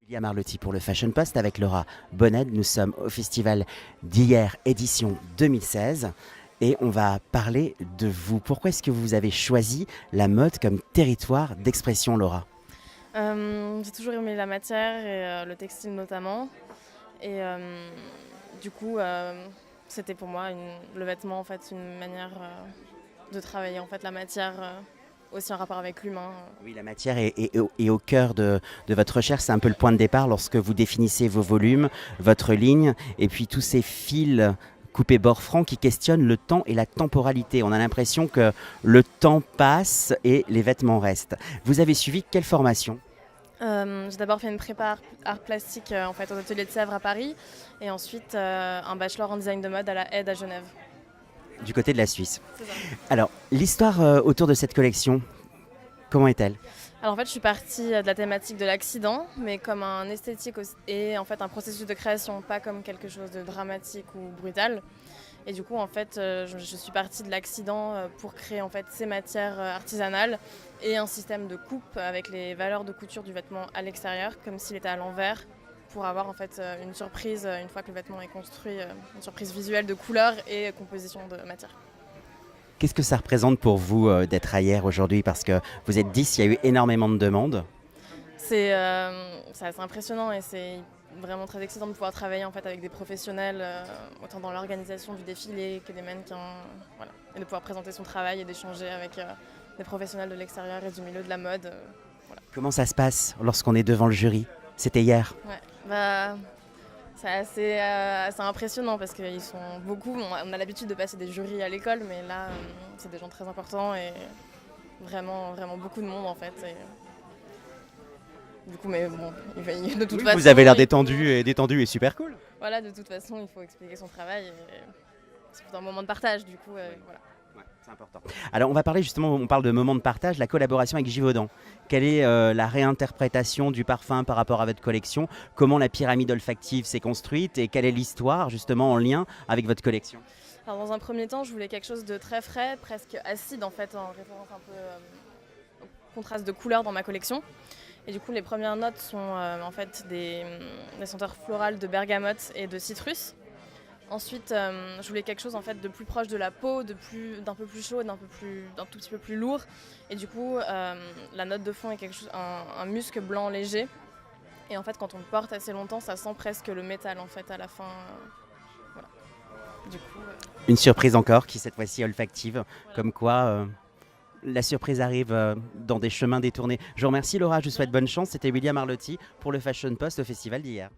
William Arlotti pour le Fashion Post avec Laura Bonnel. Nous sommes au festival d'hier, édition 2016. Et on va parler de vous. Pourquoi est-ce que vous avez choisi la mode comme territoire d'expression, Laura? J'ai toujours aimé la matière et le textile notamment. Et du coup, c'était pour moi le vêtement en fait une manière de travailler en fait la matière aussi en rapport avec l'humain. Oui, la matière est au cœur de votre recherche. C'est un peu le point de départ lorsque vous définissez vos volumes, votre ligne, et puis tous ces fils coupés bord franc qui questionnent le temps et la temporalité. On a l'impression que le temps passe et les vêtements restent. Vous avez suivi quelle formation? J'ai d'abord fait une prépa art plastique en fait, aux ateliers de Sèvres à Paris et ensuite un bachelor en design de mode à la Aide à Genève. Du côté de la Suisse. C'est ça. Alors, l'histoire autour de cette collection, comment est-elle? Alors en fait, je suis partie de la thématique de l'accident, mais comme un esthétique et en fait un processus de création, pas comme quelque chose de dramatique ou brutal. Et du coup, en fait, je suis partie de l'accident pour créer en fait ces matières artisanales et un système de coupe avec les valeurs de couture du vêtement à l'extérieur, comme s'il était à l'envers, pour avoir en fait une surprise une fois que le vêtement est construit, une surprise visuelle de couleurs et composition de matière. Qu'est-ce que ça représente pour vous d'être ailleurs aujourd'hui? Parce que vous êtes 10, il y a eu énormément de demandes. C'est assez impressionnant et c'est vraiment très excitant de pouvoir travailler en fait, avec des professionnels, autant dans l'organisation du défilé que des mannequins, voilà. Et de pouvoir présenter son travail et d'échanger avec des professionnels de l'extérieur et du milieu de la mode. Voilà. Comment ça se passe lorsqu'on est devant le jury? C'était hier. Ouais, c'est assez impressionnant parce qu'ils sont beaucoup. On a l'habitude de passer des jurys à l'école, mais là, c'est des gens très importants et vraiment, vraiment beaucoup de monde en fait. Et du coup, mais bon, de toute façon. Vous avez l'air détendu et super cool. Voilà, de toute façon, il faut expliquer son travail. C'est un moment de partage, du coup, voilà. Ouais, c'est important. Alors, on va parler justement, on parle de moment de partage, la collaboration avec Givaudan. Quelle est la réinterprétation du parfum par rapport à votre collection? Comment la pyramide olfactive s'est construite et quelle est l'histoire justement en lien avec votre collection? Alors, dans un premier temps, je voulais quelque chose de très frais, presque acide en fait, en référence un peu au contraste de couleurs dans ma collection. Et du coup, les premières notes sont en fait des senteurs florales de bergamote et de citrus. Ensuite, je voulais quelque chose en fait de plus proche de la peau, d'un peu plus chaud et d'un tout petit peu plus lourd. Et du coup, la note de fond est un musc blanc léger. Et en fait, quand on le porte assez longtemps, ça sent presque le métal en fait à la fin. Voilà. Du coup, Une surprise encore qui cette fois-ci olfactive, voilà. comme quoi la surprise arrive dans des chemins détournés. Je vous remercie Laura, je vous souhaite bonne chance. C'était William Arlotti pour le Fashion Post au festival d'hier.